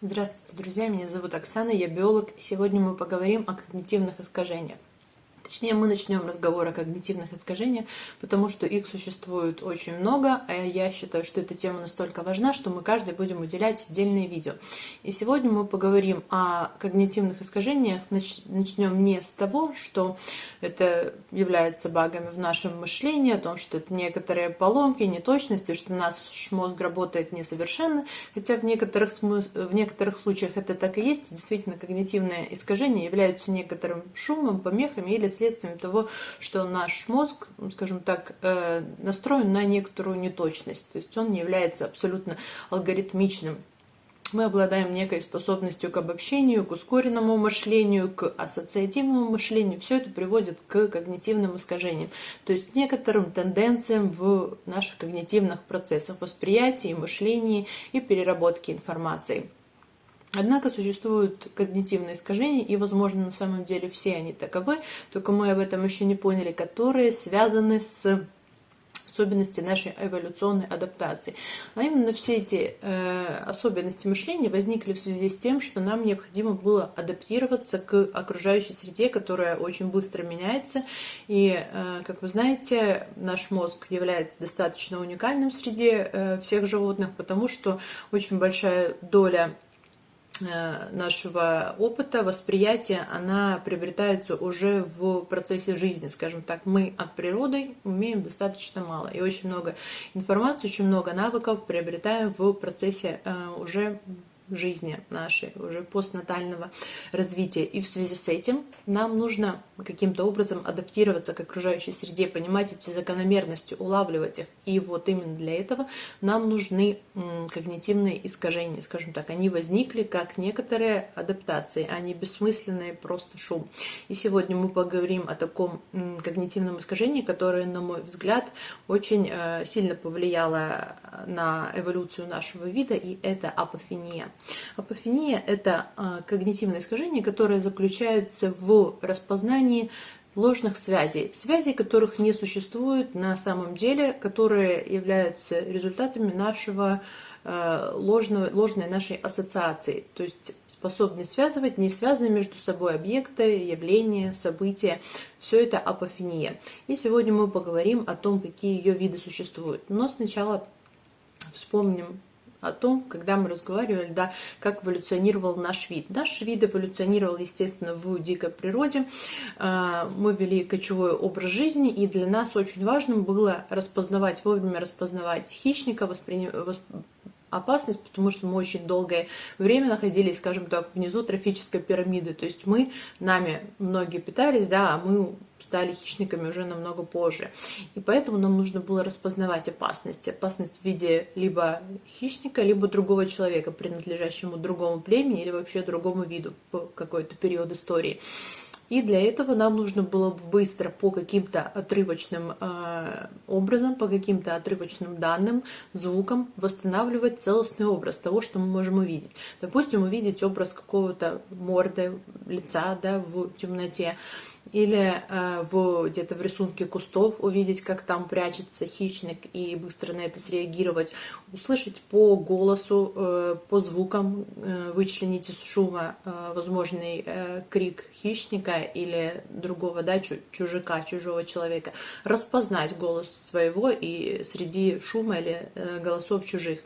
Здравствуйте, друзья! Меня зовут Оксана, я биолог, и сегодня мы поговорим о когнитивных искажениях. Точнее, мы начнем разговор о когнитивных искажениях, потому что их существует очень много, а я считаю, что эта тема настолько важна, что мы каждый будем уделять отдельное видео. И сегодня мы поговорим о когнитивных искажениях. Начнем не с того, что это является багами в нашем мышлении, о том, что это некоторые поломки, неточности, что наш мозг работает несовершенно, хотя в некоторых случаях это так и есть. Действительно, когнитивные искажения являются некоторым шумом, помехами или следствием того, что наш мозг, скажем так, настроен на некоторую неточность, то есть он не является абсолютно алгоритмичным. Мы обладаем некой способностью к обобщению, к ускоренному мышлению, к ассоциативному мышлению. Все это приводит к когнитивным искажениям, то есть некоторым тенденциям в наших когнитивных процессах восприятия, мышлении и переработки информации. Однако существуют когнитивные искажения, и, возможно, на самом деле все они таковы, только мы об этом еще не поняли, которые связаны с особенностями нашей эволюционной адаптации. А именно все эти особенности мышления возникли в связи с тем, что нам необходимо было адаптироваться к окружающей среде, которая очень быстро меняется. И, как вы знаете, наш мозг является достаточно уникальным среди всех животных, потому что очень большая доля нашего опыта, восприятия, она приобретается уже в процессе жизни, скажем так. Мы от природы умеем достаточно мало, и очень много информации, очень много навыков приобретаем в процессе уже жизни нашей, уже постнатального развития. И в связи с этим нам нужно каким-то образом адаптироваться к окружающей среде, понимать эти закономерности, улавливать их. И вот именно для этого нам нужны когнитивные искажения, скажем так. Они возникли как некоторые адаптации, а не бессмысленный просто шум. И сегодня мы поговорим о таком когнитивном искажении, которое, на мой взгляд, очень сильно повлияло на эволюцию нашего вида, и это апофения. Апофения – это когнитивное искажение, которое заключается в распознании ложных связей, которых не существует на самом деле, которые являются результатами нашего ложной нашей ассоциации, то есть способность связывать не связанные между собой объекты, явления, события. Все это апофения. И сегодня мы поговорим о том, какие ее виды существуют. Но сначала вспомним о том, когда мы разговаривали, да, как эволюционировал наш вид. Наш вид эволюционировал, естественно, в дикой природе. Мы вели кочевой образ жизни, и для нас очень важным было вовремя распознавать хищника, опасность, потому что мы очень долгое время находились, скажем так, внизу трофической пирамиды. То есть нами многие питались, да, а мы стали хищниками уже намного позже. И поэтому нам нужно было распознавать опасность. Опасность в виде либо хищника, либо другого человека, принадлежащему другому племени или вообще другому виду в какой-то период истории. И для этого нам нужно было быстро по каким-то отрывочным образом, по каким-то отрывочным данным, звукам восстанавливать целостный образ того, что мы можем увидеть. Допустим, увидеть образ какого-то морды, лица, да, в темноте, или где-то в рисунке кустов увидеть, как там прячется хищник, и быстро на это среагировать, услышать по голосу, по звукам, вычленить из шума возможный крик хищника или другого, да, чужака, чужого человека, распознать голос своего и среди шума или голосов чужих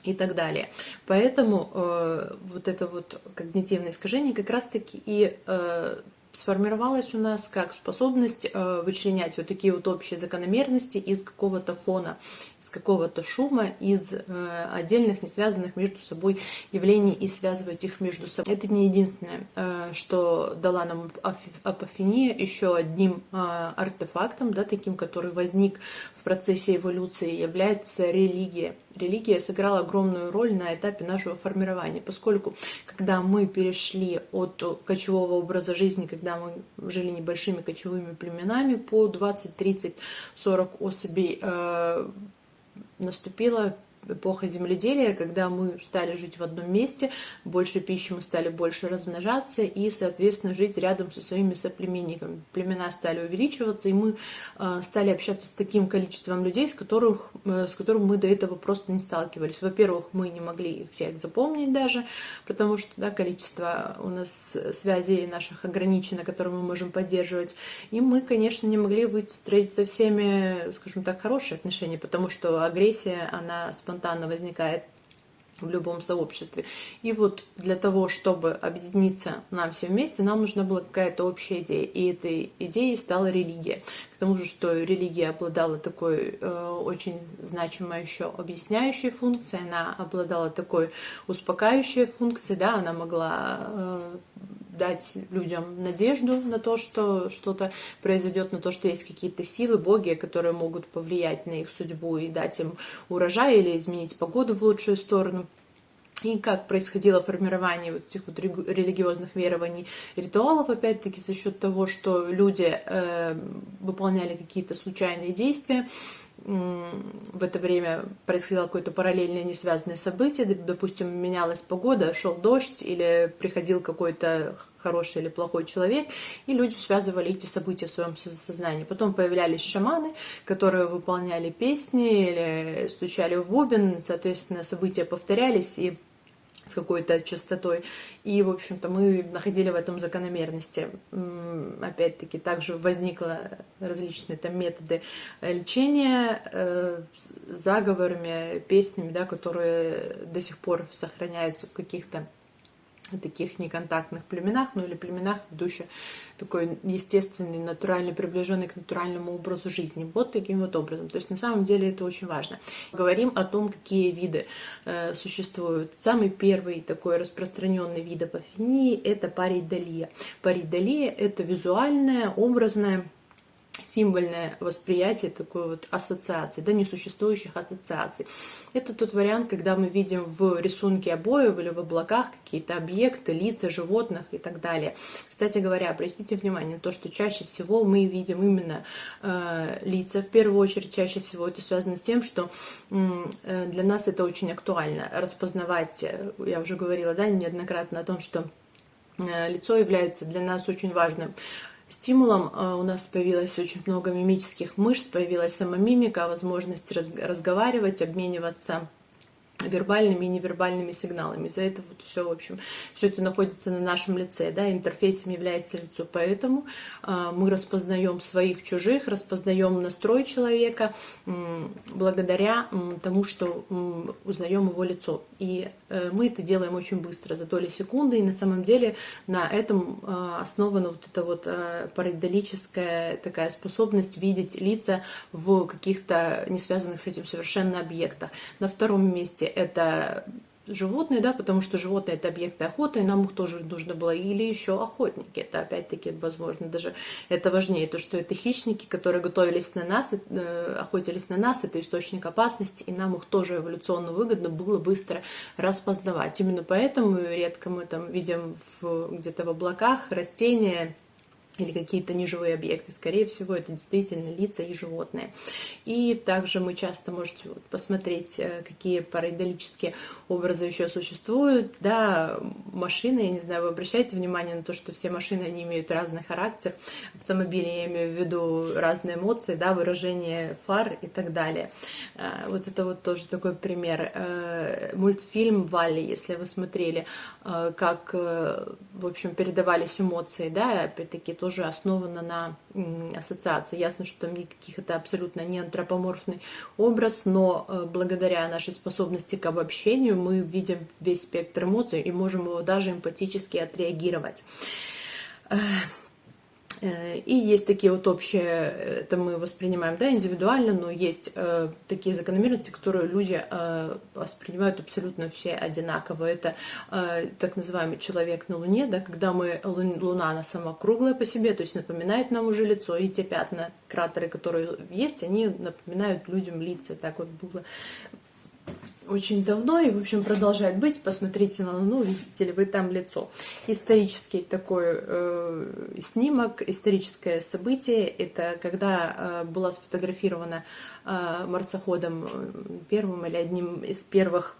и так далее. Поэтому вот это вот когнитивное искажение как раз-таки и сформировалась у нас как способность вычленять вот такие вот общие закономерности из какого-то фона, из какого-то шума, из отдельных, не связанных между собой явлений и связывать их между собой. Это не единственное, что дала нам апофения. Еще одним артефактом, да, таким, который возник в процессе эволюции, является религия. Религия сыграла огромную роль на этапе нашего формирования, поскольку когда мы перешли от кочевого образа жизни, когда мы жили небольшими кочевыми племенами по 20, 30, 40 особей, наступила эпоха земледелия, когда мы стали жить в одном месте, больше пищи, мы стали больше размножаться и, соответственно, жить рядом со своими соплеменниками. Племена стали увеличиваться, и мы стали общаться с таким количеством людей, с которым мы до этого просто не сталкивались. Во-первых, мы не могли их всех запомнить даже, потому что, да, количество у нас связей наших ограничено, которые мы можем поддерживать. И мы, конечно, не могли выстроить со всеми, скажем так, хорошие отношения, потому что агрессия, она спонтанно возникает в любом сообществе. И вот для того, чтобы объединиться нам все вместе, нам нужна была какая-то общая идея. И этой идеей стала религия. К тому же, что религия обладала такой очень значимой еще объясняющей функцией, она обладала такой успокаивающей функцией, да, она могла дать людям надежду на то, что что-то произойдет, на то, что есть какие-то силы, боги, которые могут повлиять на их судьбу и дать им урожай или изменить погоду в лучшую сторону. И как происходило формирование вот этих вот религиозных верований, ритуалов, опять-таки, за счет того, что люди выполняли какие-то случайные действия, в это время происходило какое-то параллельное несвязанное событие, допустим, менялась погода, шел дождь или приходил какой-то хороший или плохой человек, и люди связывали эти события в своем сознании. Потом появлялись шаманы, которые выполняли песни или стучали в бубен, соответственно, события повторялись и с какой-то частотой. И, в общем-то, мы находили в этом закономерности. Опять-таки, также возникли различные там методы лечения заговорами, песнями, да, которые до сих пор сохраняются в каких-то таких неконтактных племенах, ну или племенах, ведущих такой естественный, натуральный, приближенный к натуральному образу жизни. Вот таким вот образом. То есть на самом деле это очень важно. Говорим о том, какие виды существуют. Самый первый такой распространенный вид апофении – это паридолия. Паридолия – это визуальное, образное, символьное восприятие такой вот ассоциации, да, несуществующих ассоциаций. Это тот вариант, когда мы видим в рисунке обоев или в облаках какие-то объекты, лица животных и так далее. Кстати говоря, обратите внимание на то, что чаще всего мы видим именно лица, в первую очередь, чаще всего это связано с тем, что для нас это очень актуально, распознавать, я уже говорила, да, неоднократно о том, что лицо является для нас очень важным стимулом. У нас появилось очень много мимических мышц, появилась сама мимика, возможность разговаривать, обмениваться вербальными и невербальными сигналами. За это вот все, в общем, все это находится на нашем лице, да, интерфейсом является лицо, поэтому мы распознаем своих, чужих, распознаем настрой человека благодаря тому, что узнаем его лицо. И мы это делаем очень быстро, за доли секунды, и на самом деле на этом основана вот эта вот паридолическая такая способность видеть лица в каких-то не связанных с этим совершенно объектах. На втором месте это животные, да, потому что животные — это объекты охоты, и нам их тоже нужно было, или еще охотники, это опять-таки, возможно, даже это важнее, то, что это хищники, которые готовились на нас, охотились на нас, это источник опасности, и нам их тоже эволюционно выгодно было быстро распознавать. Именно поэтому редко мы там видим где-то в облаках растения или какие-то неживые объекты. Скорее всего, это действительно лица и животные. И также мы часто можете посмотреть, какие параидолические образы еще существуют. Да, машины, я не знаю, вы обращаете внимание на то, что все машины, они имеют разный характер. Автомобили, я имею в виду разные эмоции, да, выражение фар и так далее. Вот это вот тоже такой пример. Мультфильм «Валли», если вы смотрели, как, в общем, передавались эмоции, да, опять-таки тоже основано на ассоциации. Ясно, что там никаких, это абсолютно не антропоморфный образ, но благодаря нашей способности к обобщению мы видим весь спектр эмоций и можем его даже эмпатически отреагировать. И есть такие вот общие, это мы воспринимаем, да, индивидуально, но есть такие закономерности, которые люди воспринимают абсолютно все одинаково. Это так называемый человек на Луне, да, когда Луна, она сама круглая по себе, то есть напоминает нам уже лицо, и те пятна, кратеры, которые есть, они напоминают людям лица. Так вот было очень давно и, в общем, продолжает быть. Посмотрите на Луну, видите ли вы там лицо. Исторический такой снимок, историческое событие. Это когда была сфотографирована марсоходом первым или одним из первых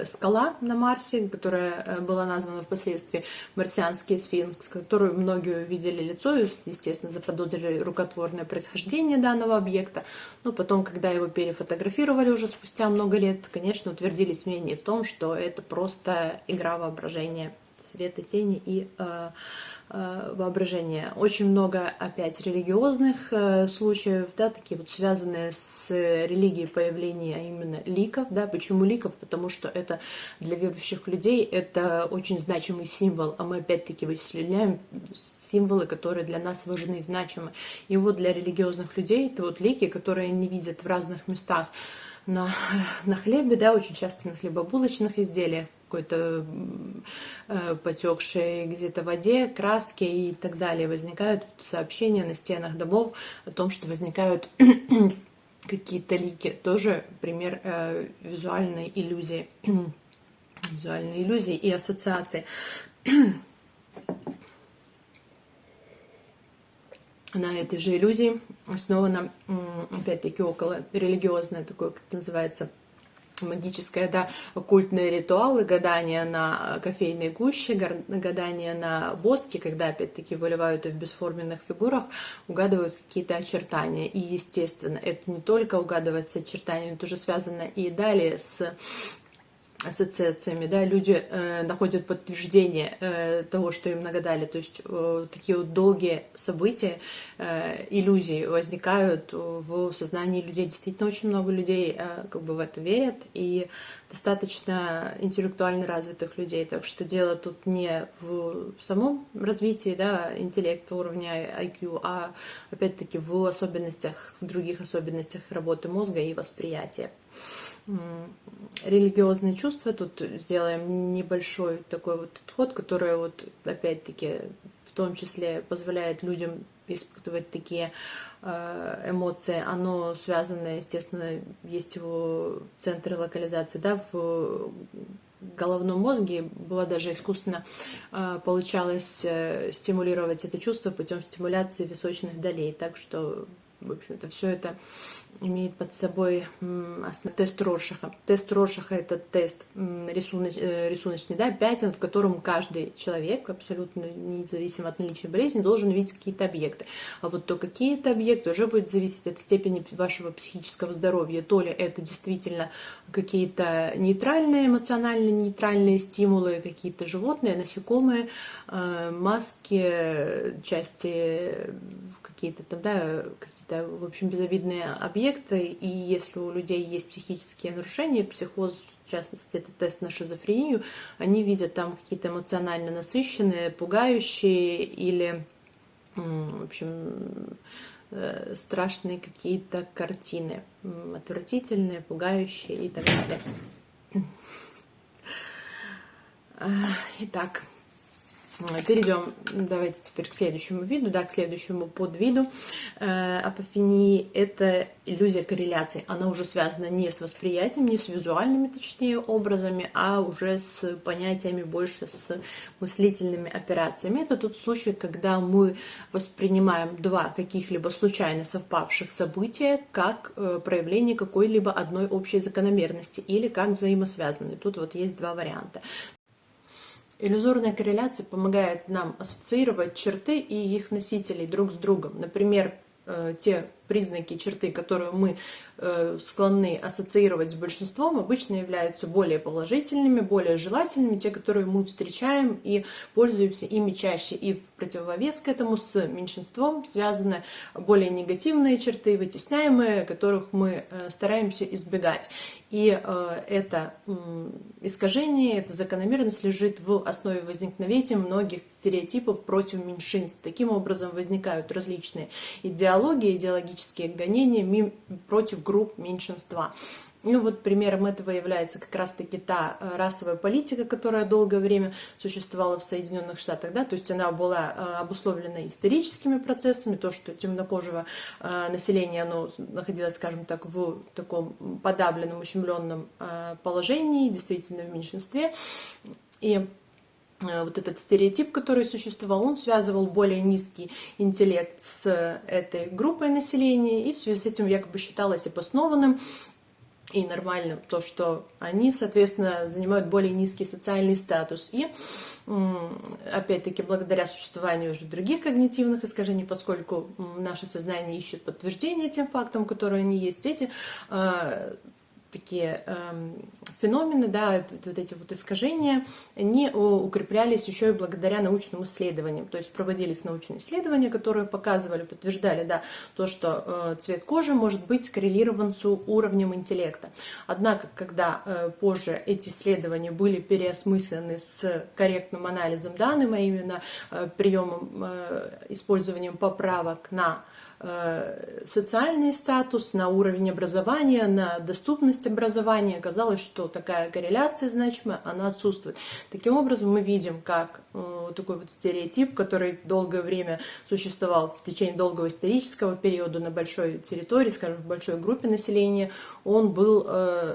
скала на Марсе, которая была названа впоследствии марсианский сфинкс, которую многие увидели лицо и, естественно, заподозрили рукотворное происхождение данного объекта. Но потом, когда его перефотографировали уже спустя много лет, конечно, утвердились мнения в том, что это просто игра воображения, света, тени и воображения. Очень много опять религиозных случаев, да, такие вот связанные с религией появления, а именно ликов, да. Почему ликов? Потому что это для верующих людей это очень значимый символ, а мы опять-таки вычисляем символы, которые для нас важны и значимы. И вот для религиозных людей это вот лики, которые они видят в разных местах на хлебе, да, очень часто на хлебобулочных изделиях, какой-то потекшей где-то воде, краске и так далее. Возникают сообщения на стенах домов о том, что возникают какие-то лики. Тоже пример визуальной иллюзии. Визуальной иллюзии и ассоциации. На этой же иллюзии основана, опять-таки, около религиозное такое, как называется, магическое, да, оккультные ритуалы, гадания на кофейной гуще, гадания на воске, когда опять-таки выливают и в бесформенных фигурах, угадывают какие-то очертания. И, естественно, это не только угадывается очертаниями, это уже связано и далее с ассоциациями, да, люди находят подтверждение того, что им нагадали, то есть такие вот долгие события, иллюзии возникают в сознании людей. Действительно, очень много людей как бы в это верят, и достаточно интеллектуально развитых людей, так что дело тут не в самом развитии, да, интеллекта, уровня IQ, а опять-таки в особенностях, в других особенностях работы мозга и восприятия. Религиозные чувства, тут сделаем небольшой такой вот отход, который вот опять-таки в том числе позволяет людям испытывать такие эмоции. Оно связано, естественно, есть его центры локализации, да, в головном мозге. Было даже искусственно получалось стимулировать это чувство путем стимуляции височных долей, так что, в общем-то, все это имеет под собой тест Роршаха. Тест Роршаха — это тест рисуночный, да, пятен, в котором каждый человек, абсолютно независимо от наличия болезни, должен видеть какие-то объекты. А вот то какие-то объекты уже будет зависеть от степени вашего психического здоровья. То ли это действительно какие-то нейтральные, эмоционально нейтральные стимулы, какие-то животные, насекомые, маски, части какие-то там, да, какие-то, в общем, безобидные объекты, и если у людей есть психические нарушения, психоз, в частности, это тест на шизофрению, они видят там какие-то эмоционально насыщенные, пугающие или, в общем, страшные какие-то картины, отвратительные, пугающие и так далее. Итак, перейдем, давайте теперь к следующему виду, да, к следующему подвиду апофении. Это иллюзия корреляции. Она уже связана не с восприятием, не с визуальными, точнее, образами, а уже с понятиями, больше с мыслительными операциями. Это тот случай, когда мы воспринимаем два каких-либо случайно совпавших события как проявление какой-либо одной общей закономерности или как взаимосвязанные. Тут вот есть два варианта. Иллюзорная корреляция помогает нам ассоциировать черты и их носителей друг с другом. Например, те признаки, черты, которые мы склонны ассоциировать с большинством, обычно являются более положительными, более желательными, те, которые мы встречаем и пользуемся ими чаще. И в противовес к этому с меньшинством связаны более негативные черты, вытесняемые, которых мы стараемся избегать. И это искажение, эта закономерность лежит в основе возникновения многих стереотипов против меньшинств. Таким образом возникают различные идеологии, идеологические гонения против групп меньшинства. Ну вот примером этого является как раз-таки та расовая политика, которая долгое время существовала в Соединенных Штатах, да, то есть она была обусловлена историческими процессами, то, что темнокожего населения, оно находилось, скажем так, в таком подавленном, ущемленном положении, действительно в меньшинстве, и вот этот стереотип, который существовал, он связывал более низкий интеллект с этой группой населения, и в связи с этим якобы считалось обоснованным и нормальным то, что они, соответственно, занимают более низкий социальный статус. И, опять-таки, благодаря существованию уже других когнитивных искажений, поскольку наше сознание ищет подтверждение тем фактам, которые они есть, эти такие феномены, да, вот эти вот искажения, они укреплялись еще и благодаря научным исследованиям. То есть проводились научные исследования, которые показывали, подтверждали, да, то, что цвет кожи может быть скоррелирован с уровнем интеллекта. Однако, когда позже эти исследования были переосмыслены с корректным анализом данных, а именно приемом, использованием поправок на социальный статус, на уровень образования, на доступность образования, оказалось, что такая корреляция значимая, она отсутствует. Таким образом, мы видим, как такой вот стереотип, который долгое время существовал в течение долгого исторического периода на большой территории, скажем, в большой группе населения, он был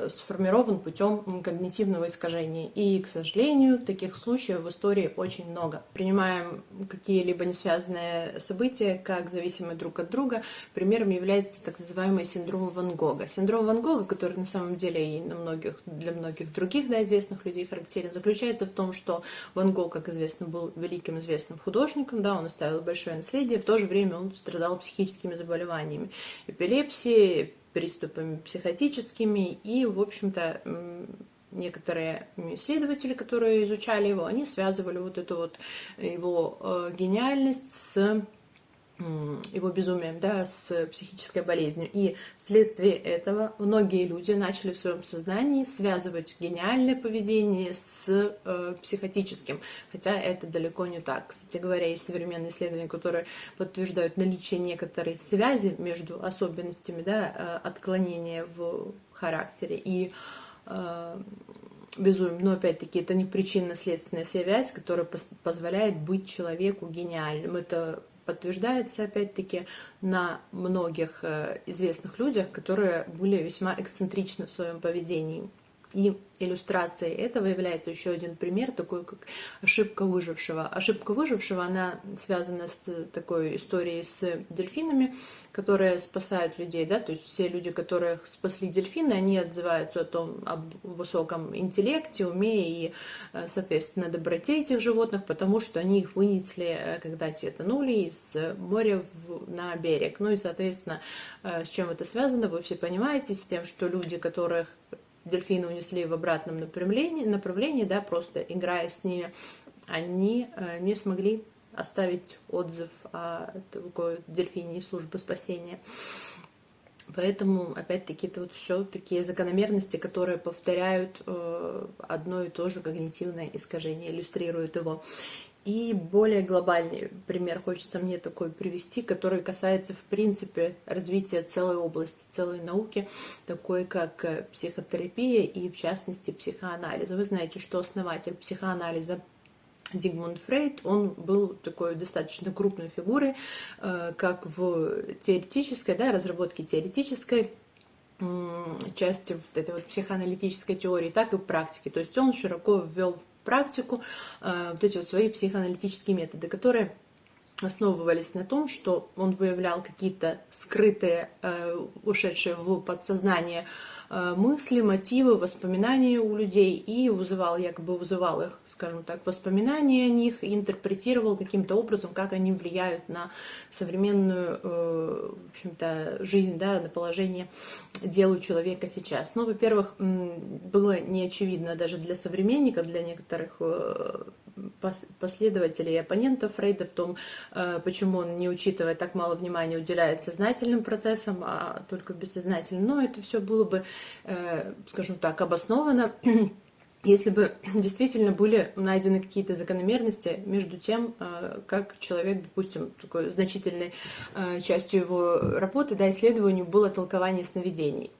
сформирован путем когнитивного искажения. И, к сожалению, таких случаев в истории очень много. Принимаем какие-либо несвязанные события как зависимые друг от друга. Примером является так называемый синдром Ван Гога. Синдром Ван Гога, который на самом деле и для многих других, да, известных людей характерен, заключается в том, что Ван Гог, как известно, был великим известным художником, да, он оставил большое наследие, в то же время он страдал психическими заболеваниями, эпилепсией, приступами психотическими, и, в общем-то, некоторые исследователи, которые изучали его, они связывали вот эту вот его гениальность с его безумием, да, с психической болезнью. И вследствие этого многие люди начали в своем сознании связывать гениальное поведение с психотическим, хотя это далеко не так. Кстати говоря, есть современные исследования, которые подтверждают наличие некоторой связи между особенностями, да, отклонения в характере и безумием. Но опять-таки это не причинно-следственная связь, которая позволяет быть человеку гениальным. Это подтверждается, опять-таки, на многих известных людях, которые были весьма эксцентричны в своем поведении. И иллюстрацией этого является еще один пример, такой как ошибка выжившего. Ошибка выжившего, она связана с такой историей с дельфинами, которые спасают людей, да, то есть все люди, которых спасли дельфины, они отзываются об высоком интеллекте, уме и, соответственно, доброте этих животных, потому что они их вынесли, когда те тонули из моря на берег. Ну и, соответственно, с чем это связано, вы все понимаете, с тем, что люди, которых дельфины унесли в обратном направлении, да, просто играя с ними, они не смогли оставить отзыв о такой дельфине и службе спасения. Поэтому, опять-таки, это вот все такие закономерности, которые повторяют одно и то же когнитивное искажение, иллюстрируют его. И более глобальный пример хочется мне такой привести, который касается, в принципе, развития целой области, целой науки, такой как психотерапия и, в частности, психоанализа. Вы знаете, что основатель психоанализа Зигмунд Фрейд, он был такой достаточно крупной фигурой, как в теоретической, да, разработке теоретической части вот этой вот психоаналитической теории, так и в практике. То есть он широко ввел в практику вот эти вот свои психоаналитические методы, которые основывались на том, что он выявлял какие-то скрытые, ушедшие в подсознание мысли, мотивы, воспоминания у людей и якобы вызывал их, скажем так, воспоминания о них и интерпретировал каким-то образом, как они влияют на современную, в общем-то, жизнь, да, на положение дел у человека сейчас. Ну, во-первых, было неочевидно даже для современников, для некоторых последователей и оппонентов Фрейда в том, почему он, не учитывая, так мало внимания уделяет сознательным процессам, а только бессознательным. Но это все было бы, скажем так, обосновано, если бы действительно были найдены какие-то закономерности между тем, как человек, допустим, такой значительной частью его работы, да, исследованию было толкование сновидений.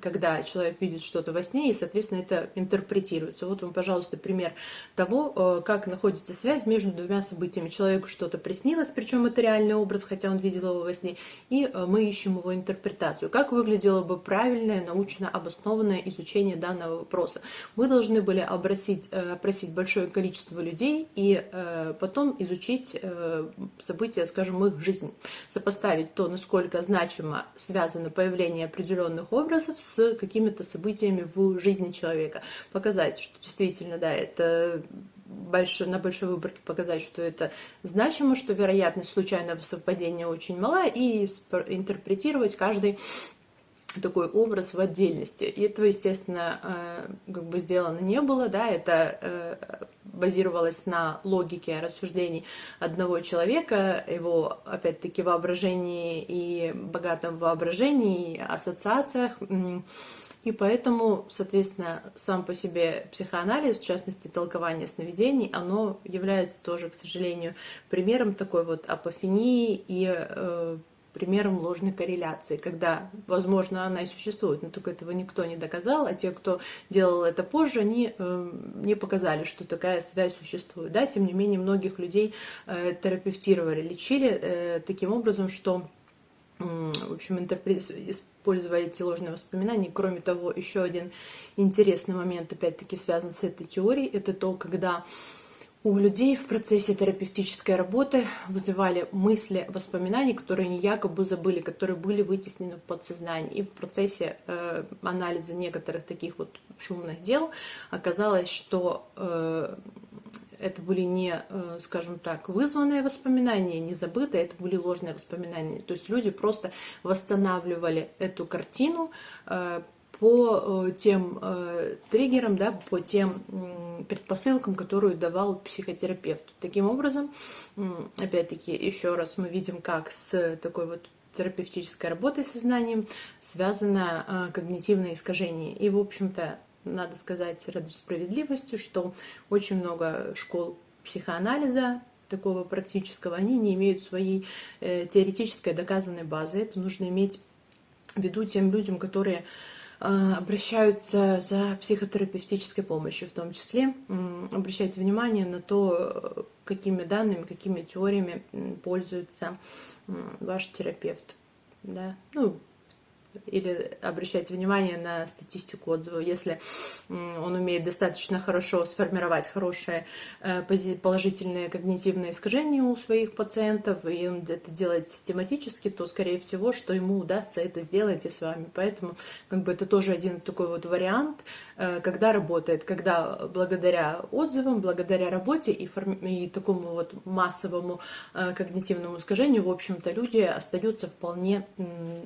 когда человек видит что-то во сне, и, соответственно, это интерпретируется. Вот вам, пожалуйста, пример того, как находится связь между двумя событиями. Человеку что-то приснилось, причем это реальный образ, хотя он видел его во сне, и мы ищем его интерпретацию. Как выглядело бы правильное, научно обоснованное изучение данного вопроса? Мы должны были опросить большое количество людей и потом изучить события, скажем, их жизни, сопоставить то, насколько значимо связано появление определенных образов с какими-то событиями в жизни человека, показать, что действительно, да, это на большой выборке показать, что это значимо, что вероятность случайного совпадения очень мала, и интерпретировать каждый такой образ в отдельности. И этого, естественно, как бы сделано не было, да, это базировалось на логике рассуждений одного человека, его, опять-таки, воображении и богатом воображении, и ассоциациях. И поэтому, соответственно, сам по себе психоанализ, в частности, толкование сновидений, оно является тоже, к сожалению, примером такой вот апофении и примером ложной корреляции, когда, возможно, она и существует, но только этого никто не доказал, а те, кто делал это позже, они не показали, что такая связь существует. Да? Тем не менее, многих людей терапевтировали, лечили таким образом, что, в общем, используя эти ложные воспоминания. Кроме того, еще один интересный момент, опять-таки, связан с этой теорией, это то, когда у людей в процессе терапевтической работы вызывали мысли, воспоминания, которые они якобы забыли, которые были вытеснены в подсознание. И в процессе анализа некоторых таких вот шумных дел оказалось, что это были не, скажем так, вызванные воспоминания, не забытые, это были ложные воспоминания. То есть люди просто восстанавливали эту картину по тем триггерам, да, по тем предпосылкам, которые давал психотерапевт. Таким образом, опять-таки, еще раз мы видим, как с такой вот терапевтической работой с сознанием связано когнитивное искажение. И, в общем-то, надо сказать ради справедливости, что очень много школ психоанализа, такого практического, они не имеют своей теоретической доказанной базы. Это нужно иметь в виду тем людям, которые обращаются за психотерапевтической помощью, в том числе обращайте внимание на то, какими данными, какими теориями пользуется ваш терапевт. Да? Ну, или обращайте внимание на статистику отзывов. Если он умеет достаточно хорошо сформировать хорошее положительное когнитивное искажение у своих пациентов, и он это делает систематически, то, скорее всего, что ему удастся это сделать и с вами. Поэтому как бы это тоже один такой вот вариант, когда работает, когда благодаря отзывам, благодаря работе и такому вот массовому когнитивному искажению, в общем-то, люди остаются вполне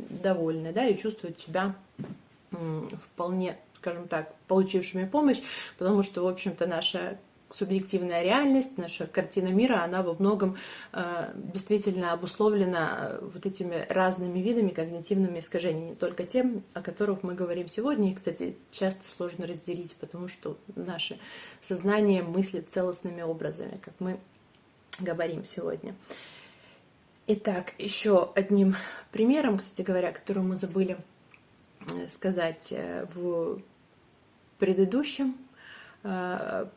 довольны, да, и чувствуют себя вполне, скажем так, получившими помощь, потому что, в общем-то, наша субъективная реальность, наша картина мира, она во многом действительно обусловлена вот этими разными видами когнитивными искажениями, не только тем, о которых мы говорим сегодня. И, кстати, часто сложно разделить, потому что наше сознание мыслит целостными образами, как мы говорим сегодня. Итак, еще одним примером, кстати говоря, который мы забыли сказать в предыдущем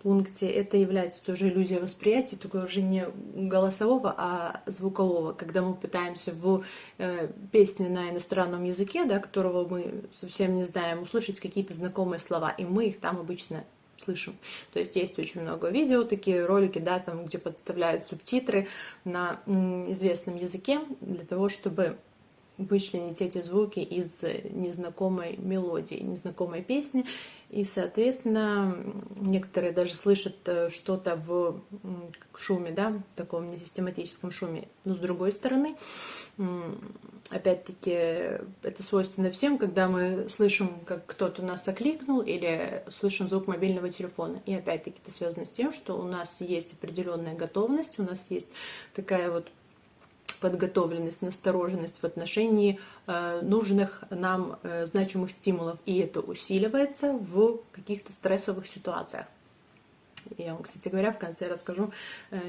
пункте, это является тоже иллюзия восприятия, только уже не голосового, а звукового, когда мы пытаемся в песне на иностранном языке, да, которого мы совсем не знаем, услышать какие-то знакомые слова, и мы их там обычно слышим. То есть есть очень много видео, такие ролики, да, там, где подставляют субтитры на известном языке для того, чтобы вычленить эти звуки из незнакомой мелодии, незнакомой песни. И, соответственно, некоторые даже слышат что-то в шуме, да, в таком несистематическом шуме. Но с другой стороны, опять-таки, это свойственно всем, когда мы слышим, как кто-то нас окликнул, или слышим звук мобильного телефона. И опять-таки это связано с тем, что у нас есть определенная готовность, у нас есть такая вот подготовленность, настороженность в отношении нужных нам значимых стимулов, и это усиливается в каких-то стрессовых ситуациях. Я вам, кстати говоря, в конце расскажу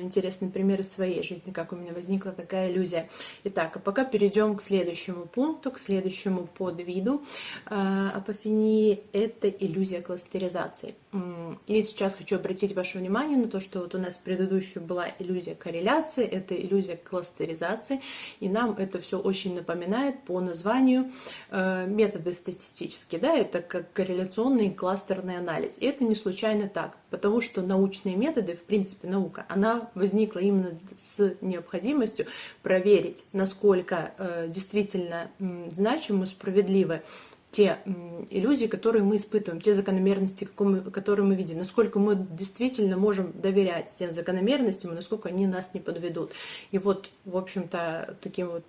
интересный пример из своей жизни, как у меня возникла такая иллюзия. Итак, а пока перейдем к следующему пункту, к следующему подвиду апофении. Это иллюзия кластеризации. И сейчас хочу обратить ваше внимание на то, что вот у нас предыдущая была иллюзия корреляции, это иллюзия кластеризации, и нам это все очень напоминает по названию методы статистические, да, это как корреляционный и кластерный анализ. И это не случайно так, потому что научные методы, в принципе, наука, она возникла именно с необходимостью проверить, насколько действительно значимы, справедливы те иллюзии, которые мы испытываем, те закономерности, которые мы видим, насколько мы действительно можем доверять тем закономерностям, и насколько они нас не подведут. И вот, в общем-то, таким вот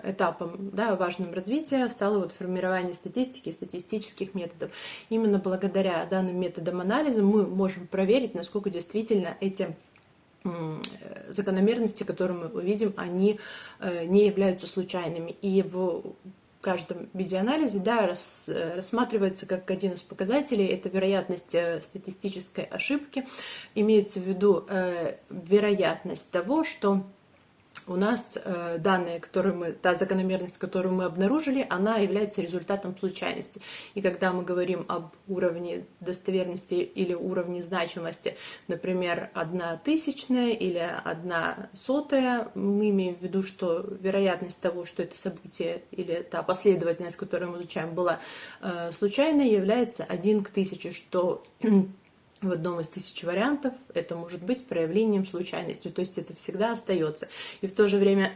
этапом, да, важным развития стало вот формирование статистики и статистических методов. Именно благодаря данным методам анализа мы можем проверить, насколько действительно эти закономерности, которые мы увидим, они не являются случайными. И в каждом видеоанализе, да, рассматривается как один из показателей, это вероятность статистической ошибки. Имеется в виду вероятность того, что у нас данные, та закономерность, которую мы обнаружили, она является результатом случайности. И когда мы говорим об уровне достоверности или уровне значимости, например, 1/1000 или 1/100, мы имеем в виду, что вероятность того, что это событие или та последовательность, которую мы изучаем, была случайной, является 1/1000, что в одном из 1000 вариантов это может быть проявлением случайности, то есть это всегда остается. И в то же время,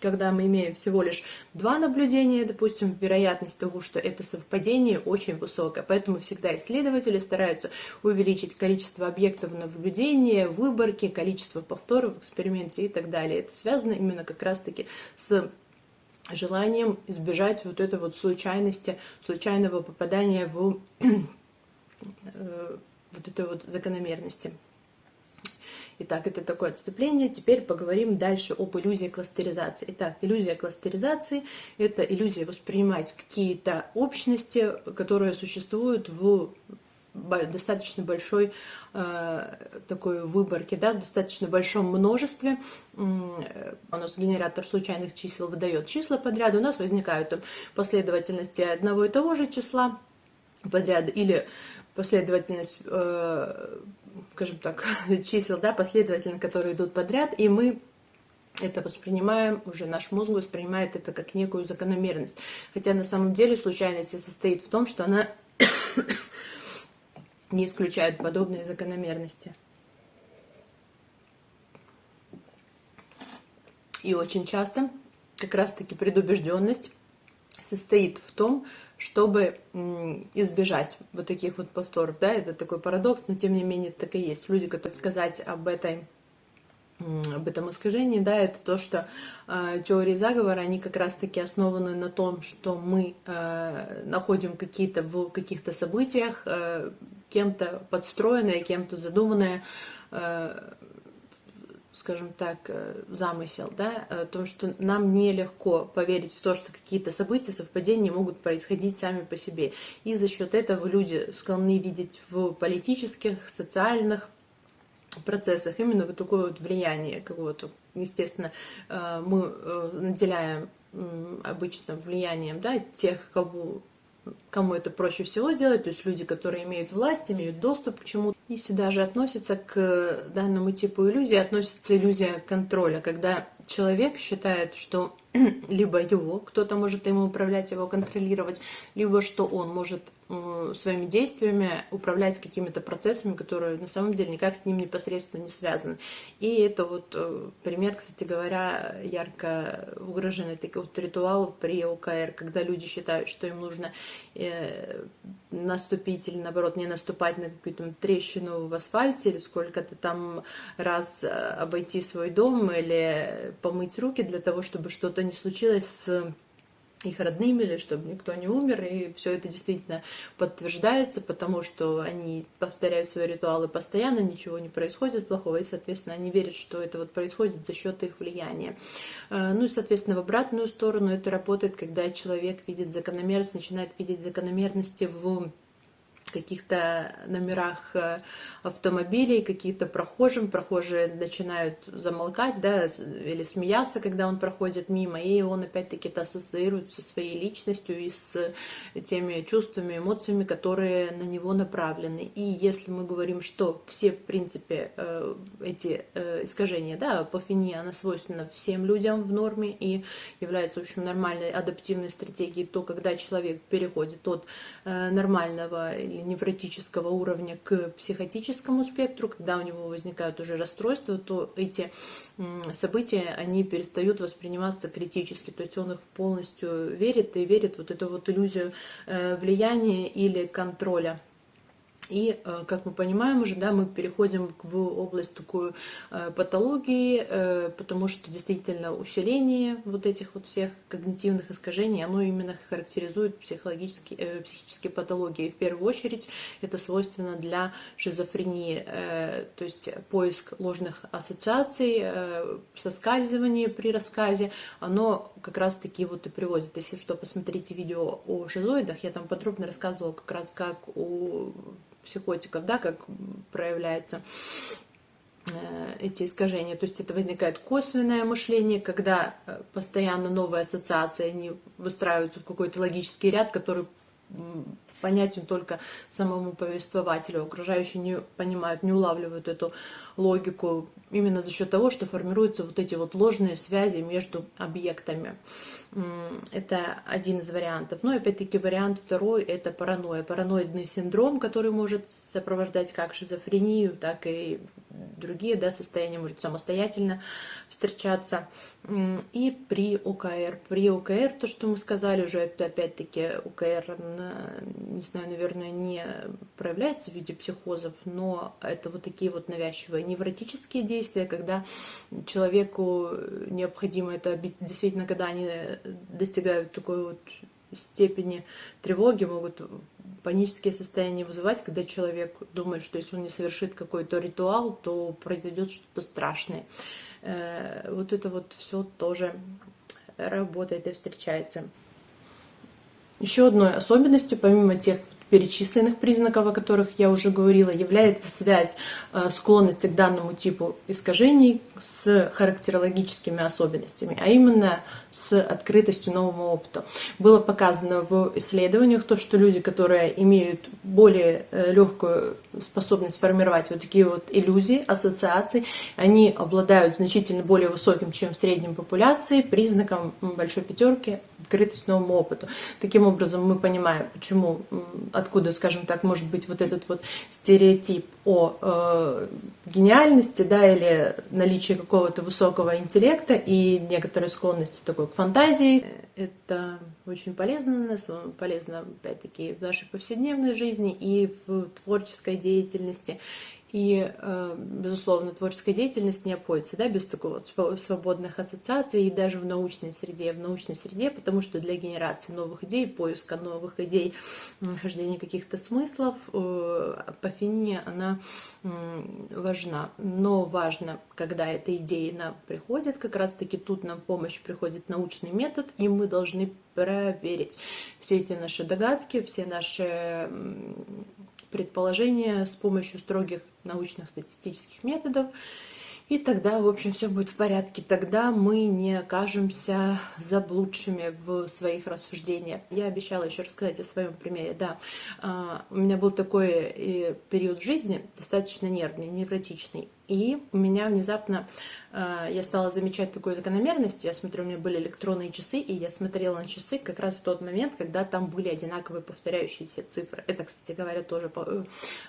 когда мы имеем всего лишь 2 наблюдения, допустим, вероятность того, что это совпадение, очень высокая. Поэтому всегда исследователи стараются увеличить количество объектов наблюдения, выборки, количество повторов в эксперименте и так далее. Это связано именно как раз-таки с желанием избежать вот этой вот случайности, случайного попадания в вот этой вот закономерности. Итак, это такое отступление. Теперь поговорим дальше об иллюзии кластеризации. Итак, иллюзия кластеризации – это иллюзия воспринимать какие-то общности, которые существуют в достаточно большой такой выборке, да, в достаточно большом множестве. У нас генератор случайных чисел выдает числа подряд, у нас возникают там последовательности одного и того же числа подряд, или последовательность, скажем так, чисел, да, последовательно, которые идут подряд, и мы это воспринимаем, уже наш мозг воспринимает это как некую закономерность. Хотя на самом деле случайность состоит в том, что она не исключает подобные закономерности. И очень часто как раз-таки предубежденность состоит в том, чтобы избежать вот таких вот повторов. Да, это такой парадокс, но тем не менее так и есть. Люди, которые сказать об этом искажении, да, это то, что теории заговора, они как раз-таки основаны на том, что мы находим в каких-то событиях кем-то подстроенное, кем-то задуманное, скажем так, замысел, да, о том, что нам нелегко поверить в то, что какие-то события, совпадения могут происходить сами по себе. И за счет этого люди склонны видеть в политических, социальных процессах именно вот такое вот влияние какого-то. Естественно, мы наделяем обычно влиянием, да, тех, кому это проще всего сделать, то есть люди, которые имеют власть, имеют доступ к чему-то. И сюда же относится к данному типу иллюзии, относится иллюзия контроля, когда человек считает, что либо кто-то может ему управлять, его контролировать, либо что он может своими действиями управлять какими-то процессами, которые на самом деле никак с ним непосредственно не связаны. И это вот пример, кстати говоря, ярко выраженный таких вот ритуалов при ОКР, когда люди считают, что им нужно наступить или наоборот не наступать на какую-то трещину в асфальте, или сколько-то там раз обойти свой дом или помыть руки для того, чтобы что-то не случилось с их родными, или чтобы никто не умер, и все это действительно подтверждается, потому что они повторяют свои ритуалы постоянно, ничего не происходит плохого, и, соответственно, они верят, что это вот происходит за счет их влияния. Ну и, соответственно, в обратную сторону это работает, когда человек видит закономерность, начинает видеть закономерности в каких-то номерах автомобилей, какие-то прохожие начинают замолкать, да, или смеяться, когда он проходит мимо, и он опять-таки это ассоциирует со своей личностью и с теми чувствами, эмоциями, которые на него направлены. И если мы говорим, что все, в принципе, эти искажения, да, апофения, она свойственна всем людям в норме и является, в общем, нормальной адаптивной стратегией, то когда человек переходит от нормального или невротического уровня к психотическому спектру, когда у него возникают уже расстройства, то эти события, они перестают восприниматься критически, то есть он их полностью верит и верит в вот эту вот иллюзию влияния или контроля. И, как мы понимаем уже, да, мы переходим в область такую патологии, потому что действительно усиление вот этих вот всех когнитивных искажений, оно именно характеризует психические патологии. И в первую очередь это свойственно для шизофрении, то есть поиск ложных ассоциаций, соскальзывание при рассказе, оно как раз-таки вот и приводит. Если что, посмотрите видео о шизоидах, я там подробно рассказывала как раз, как у психотиков, да, как проявляются эти искажения. То есть это возникает косвенное мышление, когда постоянно новые ассоциации, они выстраиваются в какой-то логический ряд, который понятен только самому повествователю. Окружающие не понимают, не улавливают эту логику именно за счет того, что формируются вот эти вот ложные связи между объектами. Это один из вариантов. Но опять-таки вариант второй — это паранойя. Параноидный синдром, который может сопровождать как шизофрению, так и другие, да, состояния, может самостоятельно встречаться. И при ОКР. При ОКР, то, что мы сказали уже, опять-таки ОКР, не знаю, наверное, не проявляется в виде психозов, но это вот такие вот навязчивые невротические действия, когда человеку необходимо это действительно, когда они достигают такой вот степени тревоги, могут панические состояния вызывать, когда человек думает, что если он не совершит какой-то ритуал, то произойдет что-то страшное. Вот это вот все тоже работает и встречается. Еще одной особенностью, помимо тех перечисленных признаков, о которых я уже говорила, является связь склонности к данному типу искажений с характерологическими особенностями, а именно с открытостью новому опыту. Было показано в исследованиях то, что люди, которые имеют более легкую способность формировать вот такие вот иллюзии, ассоциации, они обладают значительно более высоким, чем в среднем популяции, признаком большой пятерки открытость новому опыту. Таким образом, мы понимаем, почему, откуда, скажем так, может быть вот этот вот стереотип о гениальности, да, или наличии какого-то высокого интеллекта и некоторой склонности такой к фантазии. Это очень полезно, опять-таки, в нашей повседневной жизни и в творческой деятельности. И, безусловно, творческая деятельность не обходится, да, без такого вот свободных ассоциаций и даже в научной среде, потому что для генерации новых идей, поиска новых идей, нахождения каких-то смыслов, апофения, она важна. Но важно, когда эта идея нам приходит, как раз-таки тут нам в помощь приходит научный метод, и мы должны проверить все эти наши догадки, все наши предположения с помощью строгих научных статистических методов. И тогда, в общем, все будет в порядке. Тогда мы не окажемся заблудшими в своих рассуждениях. Я обещала еще рассказать о своем примере. Да, у меня был такой период в жизни, достаточно нервный, невротичный. И у меня внезапно, я стала замечать такую закономерность. Я смотрю, у меня были электронные часы, и я смотрела на часы как раз в тот момент, когда там были одинаковые повторяющиеся цифры. Это, кстати говоря, тоже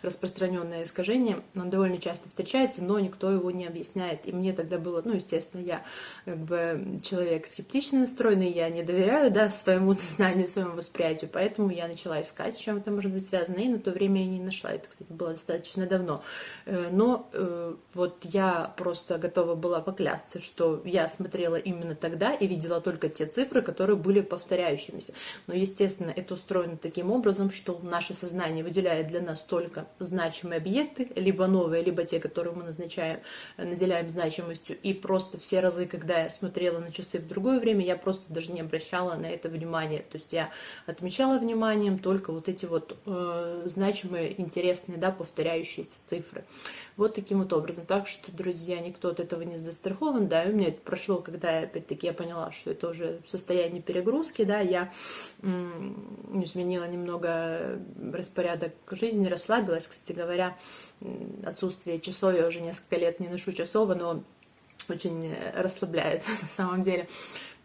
распространенное искажение. Он довольно часто встречается, но никто его не объясняет. И мне тогда было, ну, естественно, я как бы человек скептично настроенный, я не доверяю, да, своему сознанию, своему восприятию, поэтому я начала искать, с чем это может быть связано, и на то время я не нашла. Это, кстати, было достаточно давно. Но Вот я просто готова была поклясться, что я смотрела именно тогда и видела только те цифры, которые были повторяющимися. Но, естественно, это устроено таким образом, что наше сознание выделяет для нас только значимые объекты, либо новые, либо те, которые мы наделяем значимостью. И просто все разы, когда я смотрела на часы в другое время, я просто даже не обращала на это внимания. То есть я отмечала вниманием только вот эти вот значимые, интересные, да, повторяющиеся цифры. Вот таким вот образом. Так что, друзья, никто от этого не застрахован, да, и у меня это прошло, когда, опять-таки, я поняла, что это уже состояние перегрузки, да, я изменила немного распорядок жизни, расслабилась, кстати говоря, отсутствие часов, я уже несколько лет не ношу часов, но очень расслабляет на самом деле.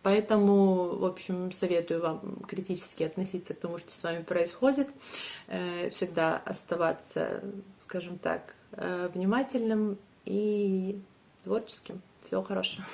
Поэтому, в общем, советую вам критически относиться к тому, что с вами происходит, всегда оставаться, скажем так, внимательным и творческим. Всего хорошего.